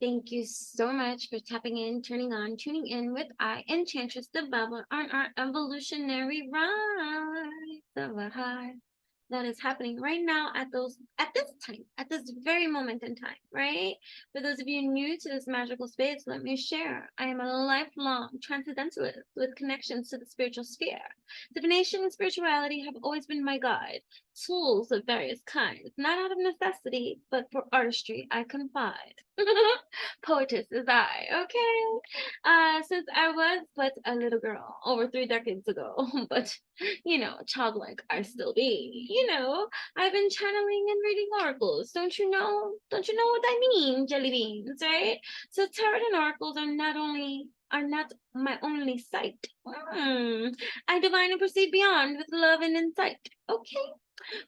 Thank you so much for tapping in, turning on, tuning in with I, Enchantress the Babbler, on our evolutionary rise of a heart that is happening right now at this time, at this very moment in time, right? For those of you new to this magical space, let me share. I am a lifelong transcendentalist with connections to the spiritual sphere. Divination and spirituality have always been my guide. Tools of various kinds, not out of necessity, but for artistry, I confide. Poetess is I, okay? Since I was but a little girl over 3 decades ago, but childlike I still be, I've been channeling and reading oracles. Don't you know? Don't you know what I mean, jelly beans, right? So tarot and oracles are not my only sight. I divine and proceed beyond with love and insight. Okay.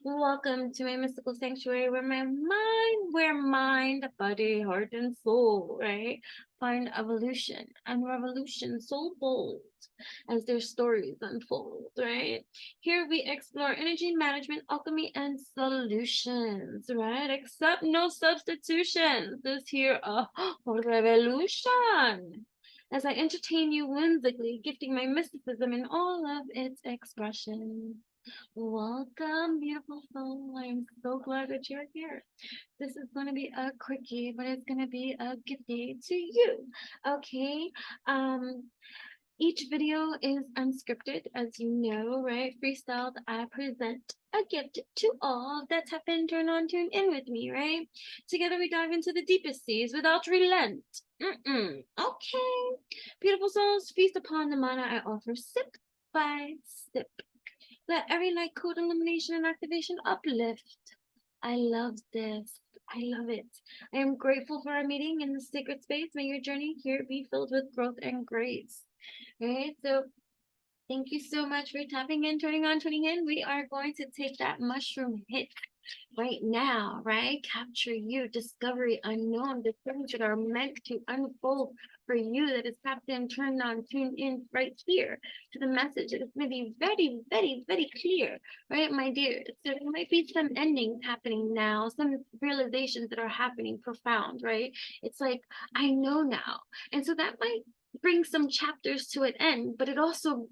Welcome to my mystical sanctuary where mind, body, heart, and soul, right, find evolution and revolution so bold as their stories unfold, right? Here we explore energy management, alchemy, and solutions, right? Except no substitutions. This here a revolution. As I entertain you whimsically, gifting my mysticism in all of its expression. Welcome, beautiful soul. I'm so glad that you're here. This is going to be a quickie, but it's going to be a gifty to you. Okay. Um, each video is unscripted, as you know, right? Freestyled. I present a gift to all that have been turned on, tuned in with me, right? Together we dive into the deepest seas without relent. Okay. Beautiful souls, feast upon the mana I offer sip by sip. Let every light code illumination and activation uplift. I love this. I love it. I am grateful for our meeting in the sacred space. May your journey here be filled with growth and grace. Right? So thank you so much for tapping in, turning on, tuning in. We are going to take that mushroom hit right now, right? Capture you, discovery unknown, the things that are meant to unfold for you that is tapped in, turned on, tuned in right here to the message. It is going to be very, very, very clear, right, my dear? So there might be some endings happening now, some realizations that are happening profound, right? It's like, I know now. And so that might bring some chapters to an end, but it also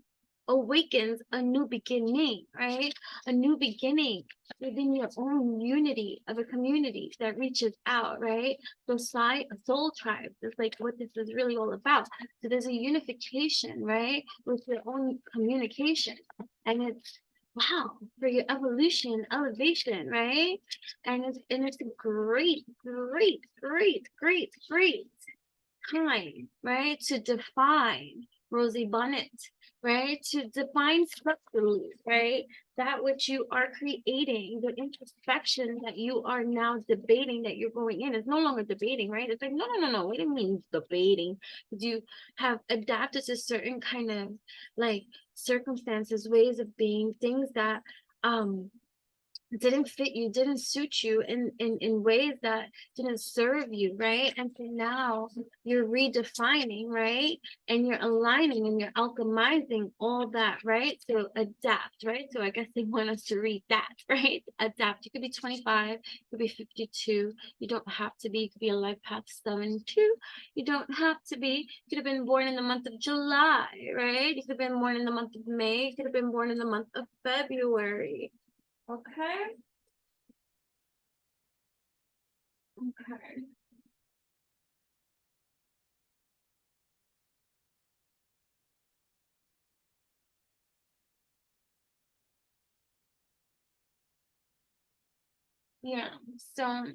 awakens a new beginning, right? A new beginning within your own unity of a community that reaches out, right? So soul tribes is like what this is really all about. So there's a unification, right, with your own communication. And it's wow for your evolution, elevation, right? And it's a great, great, great, great, great time, right? To define Rosie Bonnet, right? To define structurally, right? That which you are creating, the introspection that you are now debating that you're going in is no longer debating, right? It's like, no, no, no, no. What do you mean debating? Because you have adapted to certain kind of like circumstances, ways of being, things that didn't fit you, didn't suit you in ways that didn't serve you, right? And so now you're redefining, right? And you're aligning and you're alchemizing all that, right? So adapt, right? So I guess they want us to read that, right? Adapt. You could be 25, you could be 52. You don't have to be, you could be a life path 7-2. You don't have to be, you could have been born in the month of July, right? You could have been born in the month of May, you could have been born in the month of February. Okay. Okay. Yeah. So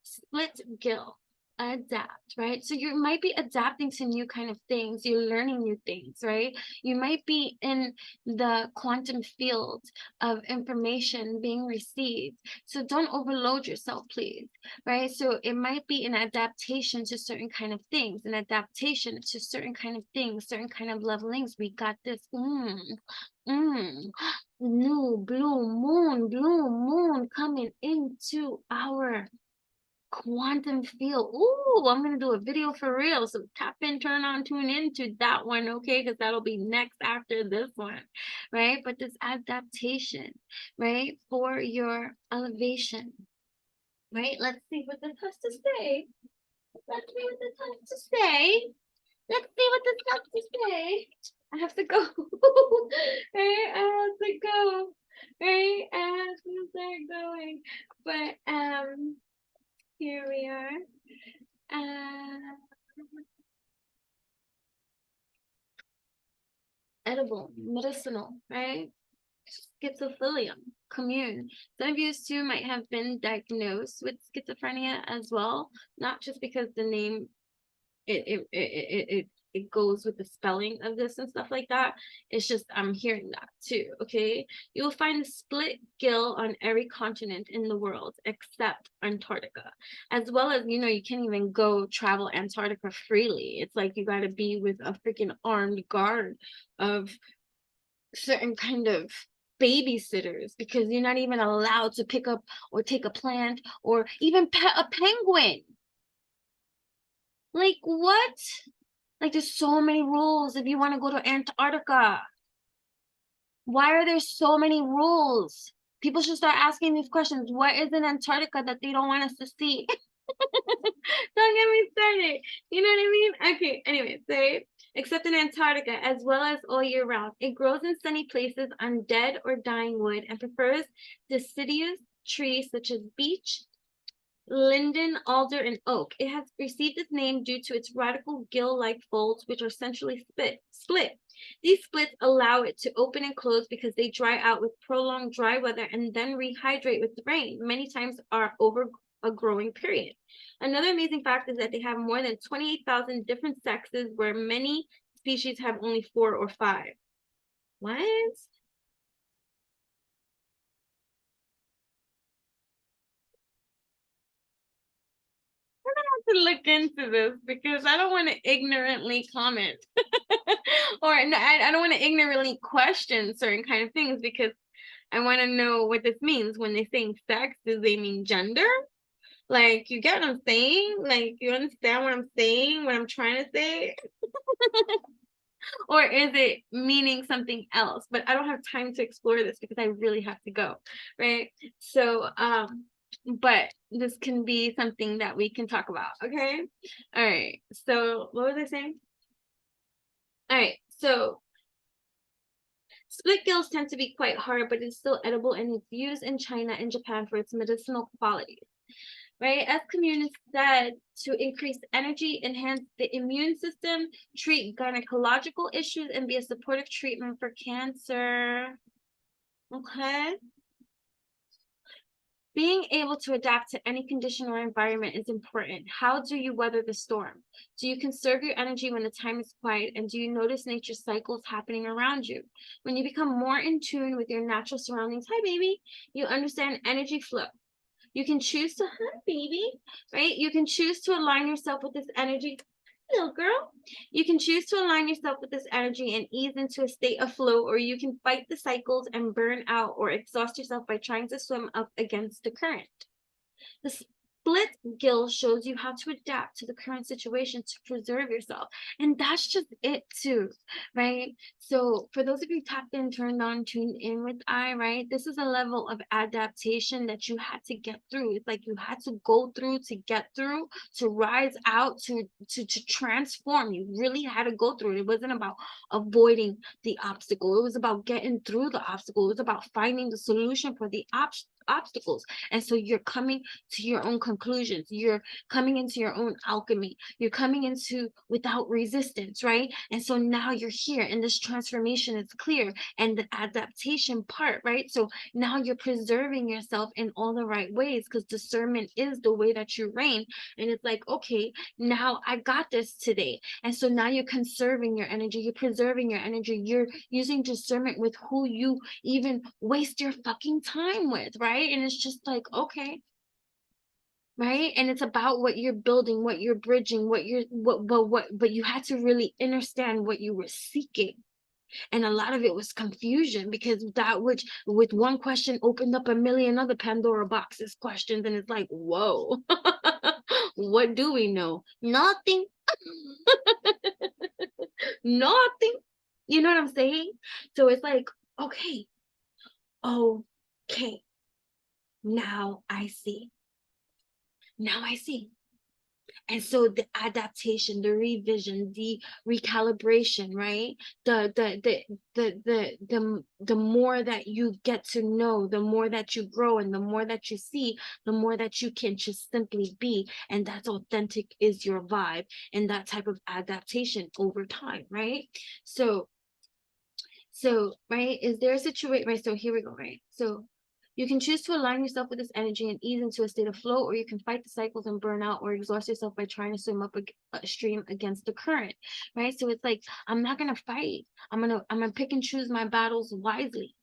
split guilt, adapt, right? So you might be adapting to new kind of things, you're learning new things, right? You might be in the quantum field of information being received, so don't overload yourself, please, right? So it might be an adaptation to certain kind of things, an adaptation to certain kind of things, certain kind of levelings. We got this. Mm, blue moon coming into our quantum field. Ooh, I'm gonna do a video for real. So tap in, turn on, tune into that one, okay? Because that'll be next after this one, right? But this adaptation, right, for your elevation, right? Let's see what this has to say. Let's see what this has to say. Let's see what this has to say. I have to go. Right? I have to go. Right? I have to start going. But here we are. Edible, medicinal, right? Schizophilia, commune. Some of you too might have been diagnosed with schizophrenia as well, not just because the name it goes with the spelling of this and stuff like that. It's just I'm hearing that too. Okay, you will find the split gill on every continent in the world except Antarctica, as well as you can't even go travel Antarctica freely. It's like you got to be with a freaking armed guard of certain kind of babysitters, because you're not even allowed to pick up or take a plant or even pet a penguin. Like, what? Like, there's so many rules if you want to go to Antarctica. Why are there so many rules? People should start asking these questions. What is in Antarctica that they don't want us to see? Don't get me started. You know what I mean? Okay, anyway, so except in Antarctica, as well as all year round. It grows in sunny places on dead or dying wood and prefers deciduous trees such as beech, linden, alder, and oak. It has received its name due to its radical gill-like folds, which are centrally split. These splits allow it to open and close because they dry out with prolonged dry weather and then rehydrate with the rain, many times are over a growing period. Another amazing fact is that they have more than 28,000 different sexes, where many species have only 4 or 5. What? To look into this because I don't want to ignorantly comment or no, I don't want to ignorantly question certain kind of things, because I want to know what this means. When they say sex, do they mean gender? Like, you get what I'm saying? Like, you understand what I'm saying, what I'm trying to say? Or is it meaning something else? But I don't have time to explore this because I really have to go, right? So but this can be something that we can talk about. Okay, all right, so what was I saying? All right, so split gills tend to be quite hard, but it's still edible, and it's used in China and Japan for its medicinal qualities. Right, as communities said, to increase energy, enhance the immune system, treat gynecological issues, and be a supportive treatment for cancer. Okay. Being able to adapt to any condition or environment is important. How do you weather the storm? Do you conserve your energy when the time is quiet? And do you notice nature's cycles happening around you? When you become more in tune with your natural surroundings, hi, baby, you understand energy flow. You can choose to, hi, baby, right? You can choose to align yourself with this energy. Little girl, you can choose to align yourself with this energy and ease into a state of flow, or you can fight the cycles and burn out or exhaust yourself by trying to swim up against the current. The split gill shows you how to adapt to the current situation to preserve yourself. And that's just it too, right? So for those of you tapped in, turned on, tuned in with I, right? This is a level of adaptation that you had to get through. It's like you had to go through to get through, to rise out, to transform. You really had to go through it. It wasn't about avoiding the obstacle. It was about getting through the obstacle. It was about finding the solution for the obstacles. And so you're coming to your own conclusions. You're coming into your own alchemy. You're coming into without resistance, right? And so now you're here, and this transformation is clear, and the adaptation part, right? So now you're preserving yourself in all the right ways, because discernment is the way that you reign. And it's like, okay, now I got this today. And so now you're conserving your energy, you're preserving your energy, you're using discernment with who you even waste your fucking time with, right? And it's just like, okay, right? And it's about what you're building, what you're bridging, but you had to really understand what you were seeking. And a lot of it was confusion, because that which with one question opened up a million other Pandora boxes questions, and it's like, whoa. What do we know? Nothing. Nothing. You know what I'm saying? So it's like, okay, okay, now I see. Now I see. And so the adaptation, the revision, the recalibration, right? The more that you get to know, the more that you grow, and the more that you see, the more that you can just simply be. And that's authentic is your vibe, and that type of adaptation over time, right? So, right, is there a situation, right? So here we go, right? So you can choose to align yourself with this energy and ease into a state of flow, or you can fight the cycles and burn out or exhaust yourself by trying to swim up a stream against the current, right? So it's like, I'm not gonna fight. I'm gonna pick and choose my battles wisely.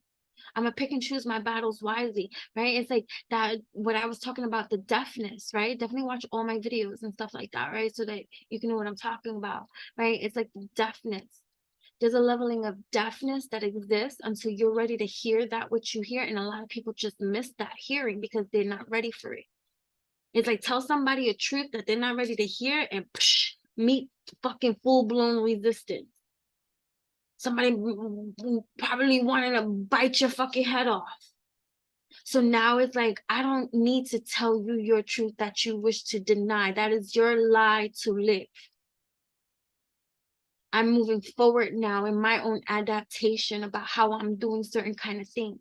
I'm gonna pick and choose my battles wisely, right? It's like that, what I was talking about, the deafness, right? Definitely watch all my videos and stuff like that, right? So that you can know what I'm talking about, right? It's like the deafness. There's a leveling of deafness that exists until you're ready to hear that which you hear. And a lot of people just miss that hearing because they're not ready for it. It's like, tell somebody a truth that they're not ready to hear, and meet fucking full-blown resistance. Somebody probably wanted to bite your fucking head off. So now it's like, I don't need to tell you your truth that you wish to deny. That is your lie to live. I'm moving forward now in my own adaptation about how I'm doing certain kind of things.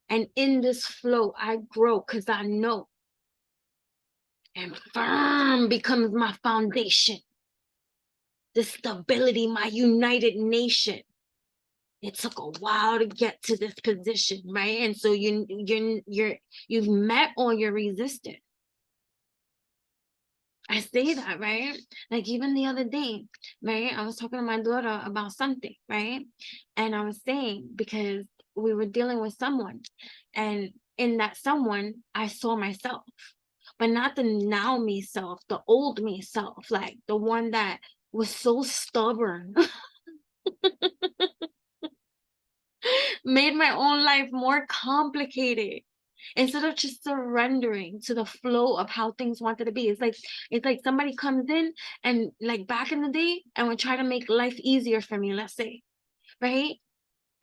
And in this flow, I grow because I know. And firm becomes my foundation. The stability, my united nation. It took a while to get to this position, right? And so you've met all your resistance. I say that, right? Like even the other day, right? I was talking to my daughter about something, right? And I was saying, because we were dealing with someone, and in that someone, I saw myself, but not the now me self, the old me self, like the one that was so stubborn, made my own life more complicated. Instead of just surrendering to the flow of how things wanted to be. It's like somebody comes in, and like back in the day, and would try to make life easier for me, let's say, right?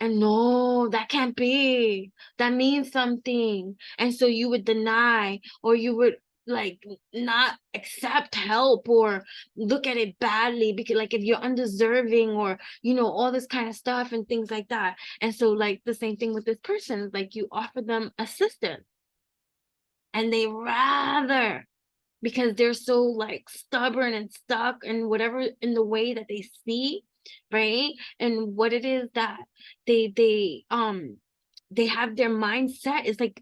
And no, that can't be. That means something. And so you would deny, or you would like not accept help, or look at it badly, because like if you're undeserving, or all this kind of stuff and things like that. And so like the same thing with this person, like you offer them assistance, and they rather, because they're so like stubborn and stuck in whatever, in the way that they see, right? And what it is that they have their mindset is like,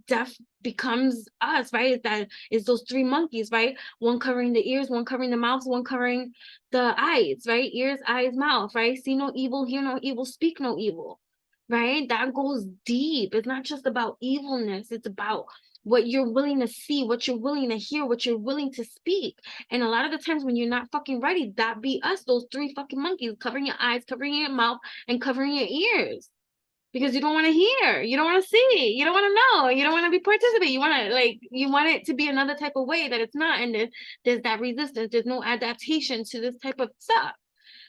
death becomes us, right? That is those three monkeys, right? One covering the ears, one covering the mouth, one covering the eyes, right? Ears, eyes, mouth, right? See no evil, hear no evil, speak no evil, right? That goes deep. It's not just about evilness, it's about what you're willing to see, what you're willing to hear, what you're willing to speak. And a lot of the times when you're not fucking ready, that be us, those three fucking monkeys, covering your eyes, covering your mouth, and covering your ears. Because you don't want to hear, you don't want to see, you don't want to know, you don't want to be participate. You want to you want it to be another type of way that it's not. And there's that resistance. There's no adaptation to this type of stuff.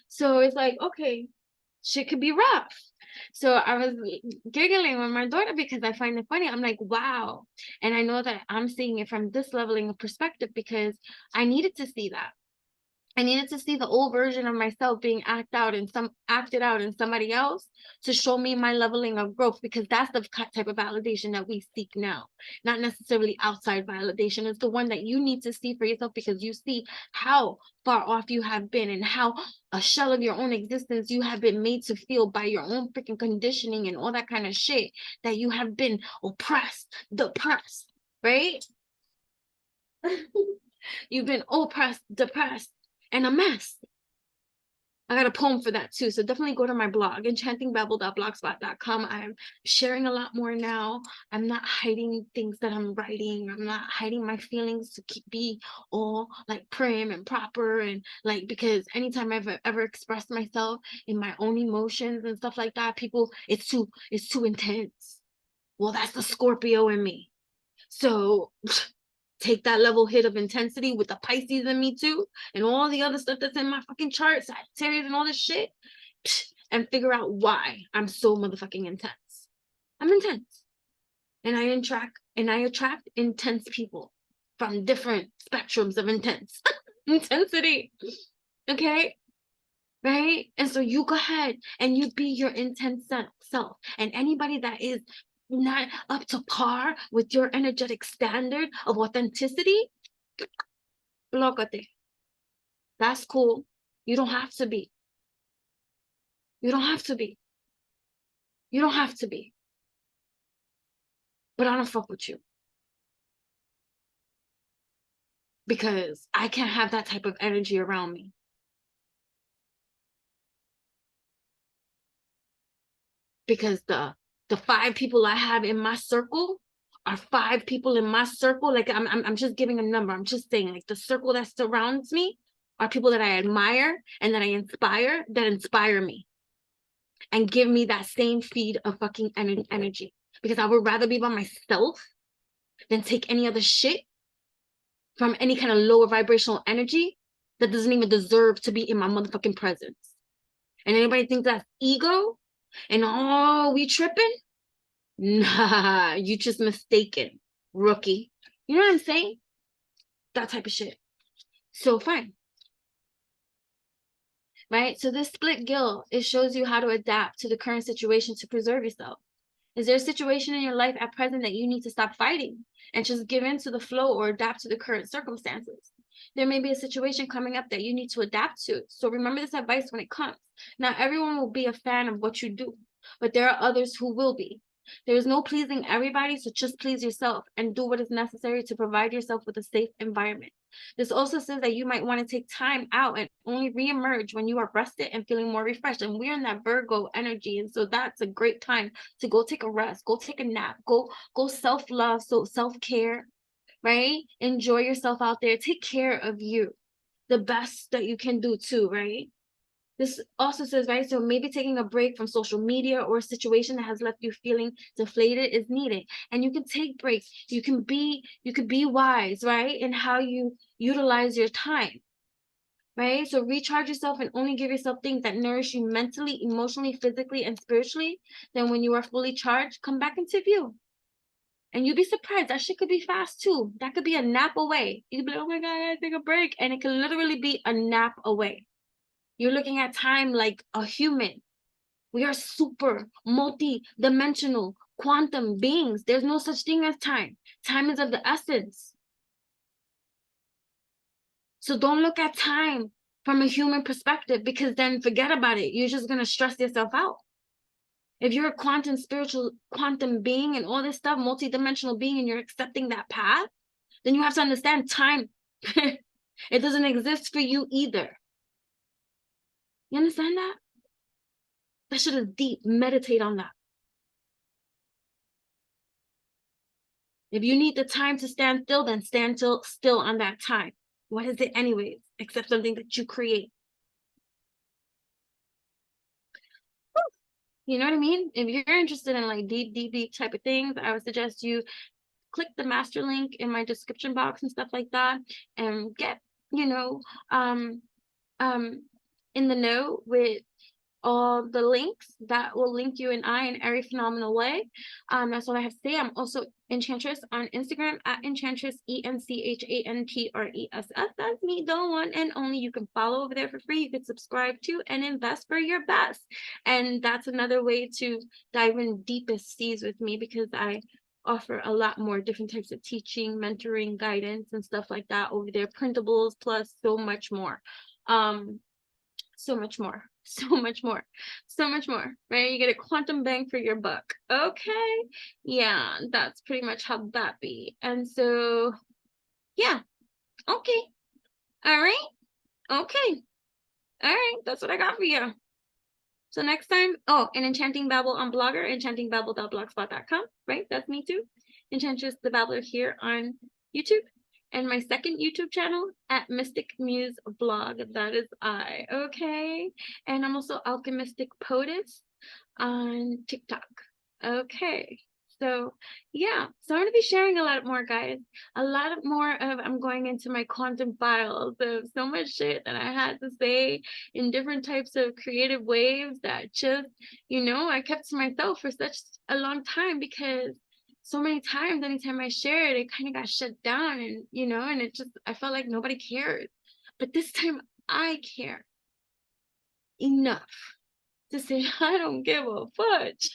So it's like, okay, shit could be rough. So I was giggling with my daughter because I find it funny. I'm like, wow. And I know that I'm seeing it from this leveling of perspective because I needed to see that. I needed to see the old version of myself being acted out in somebody else to show me my leveling of growth, because that's the type of validation that we seek now, not necessarily outside validation. It's the one that you need to see for yourself, because you see how far off you have been, and how a shell of your own existence you have been made to feel by your own freaking conditioning and all that kind of shit, that you have been oppressed, depressed, right? You've been oppressed, depressed, and a mess. I got a poem for that too. So definitely go to my blog, enchantingbabble.blogspot.com. I'm sharing a lot more now. I'm not hiding things that I'm writing. I'm not hiding my feelings to be all like prim and proper, and like, because anytime I've ever expressed myself in my own emotions and stuff like that, people, it's too intense. Well, that's the Scorpio in me. So take that level hit of intensity with the Pisces in me too, and all the other stuff that's in my fucking chart, Sagittarius and all this shit, and figure out why I'm so motherfucking intense. I'm intense. And I And I attract intense people from different spectrums of intensity. Okay? Right? And so you go ahead and you be your intense self. And anybody that is not up to par with your energetic standard of authenticity, blockate. That's cool. You don't have to be. You don't have to be. You don't have to be. But I don't fuck with you. Because I can't have that type of energy around me. Because the 5 people I have in my circle are 5 people in my circle. Like I'm just giving a number. I'm just saying, like, the circle that surrounds me are people that I admire and that I inspire, that inspire me and give me that same feed of fucking energy. Because I would rather be by myself than take any other shit from any kind of lower vibrational energy that doesn't even deserve to be in my motherfucking presence. And anybody thinks that's ego and oh, we tripping? Nah, you just mistaken, rookie. You know what I'm saying? That type of shit. So fine. Right? So this split guilt, it shows you how to adapt to the current situation to preserve yourself. Is there a situation in your life at present that you need to stop fighting and just give in to the flow or adapt to the current circumstances? There may be a situation coming up that you need to adapt to. So remember this advice when it comes. Not everyone will be a fan of what you do, but there are others who will be. There is no pleasing everybody, so just please yourself and do what is necessary to provide yourself with a safe environment. This also says that you might want to take time out and only reemerge when you are rested and feeling more refreshed. And we're in that Virgo energy. And so that's a great time to go take a rest, go take a nap, go self-love, so self-care, right? Enjoy yourself out there. Take care of you the best that you can do too, right? This also says, right, so maybe taking a break from social media or a situation that has left you feeling deflated is needed. And you can take breaks. You can be wise, right, in how you utilize your time, right? So recharge yourself and only give yourself things that nourish you mentally, emotionally, physically, and spiritually. Then when you are fully charged, come back into view. And you'd be surprised. That shit could be fast too. That could be a nap away. You could be like, oh my God, I gotta take a break. And it could literally be a nap away. You're looking at time like a human. We are super multi-dimensional quantum beings. There's no such thing as time. Time is of the essence. So don't look at time from a human perspective, because then forget about it. You're just going to stress yourself out. If you're a quantum spiritual quantum being and all this stuff, multi-dimensional being, and you're accepting that path, then you have to understand time. It doesn't exist for you either. You understand that? That shit is deep. Meditate on that. If you need the time to stand still, then stand still on that time. What is it anyways, except something that you create? You know what I mean? If you're interested in like deep type of things, I would suggest you click the master link in my description box and stuff like that, and get, you know, in the know with all the links that will link you and I in every phenomenal way. That's all I have to say. I'm also Enchantress on Instagram at Enchantress, ENCHANTRESS. That's me, the one and only. You can follow over there for free. You can subscribe to and invest for your best. And that's another way to dive in deepest seas with me, because I offer a lot more different types of teaching, mentoring, guidance, and stuff like that over there. Printables, plus so much more. So much more, so much more, so much more, right? You get a quantum bang for your buck. Okay, yeah, that's pretty much how that be. And so, yeah, okay, all right, okay, all right, that's what I got for you. So next time, oh, and Enchanting Babble on Blogger, enchantingbabble.blogspot.com, right? That's me too. Enchantress the Babbler here on YouTube. And my second YouTube channel at Mystic Muse Blog. That is I, okay? And I'm also Alchemistic Poetess on TikTok. Okay. So yeah, so I'm going to be sharing a lot more, guys. A lot more of, I'm going into my quantum files of so much shit that I had to say in different types of creative waves that just, you know, I kept to myself for such a long time, because so many times, anytime I shared, it kind of got shut down, and and I felt like nobody cared. But this time I care enough to say I don't give a fudge.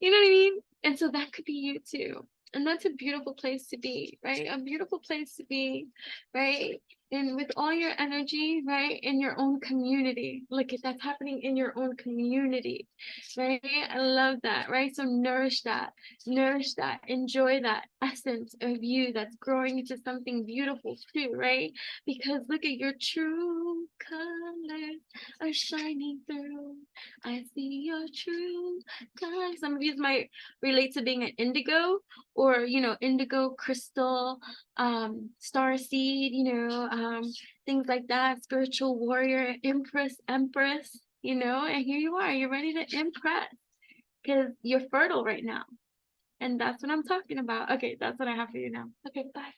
You know what I mean? And so that could be you too. And that's a beautiful place to be, right? A beautiful place to be, right? And with all your energy, right, in your own community. Look at that's happening in your own community, right? I love that, right? So nourish that, enjoy that essence of you that's growing into something beautiful too, right? Because look at your true colors are shining through. I see your true colors. Some of you might relate to being an indigo, or indigo crystal, star seed, things like that, spiritual warrior, empress, and here you are, you're ready to impress because you're fertile right now. And that's what I'm talking about. Okay, that's what I have for you now. Okay, bye.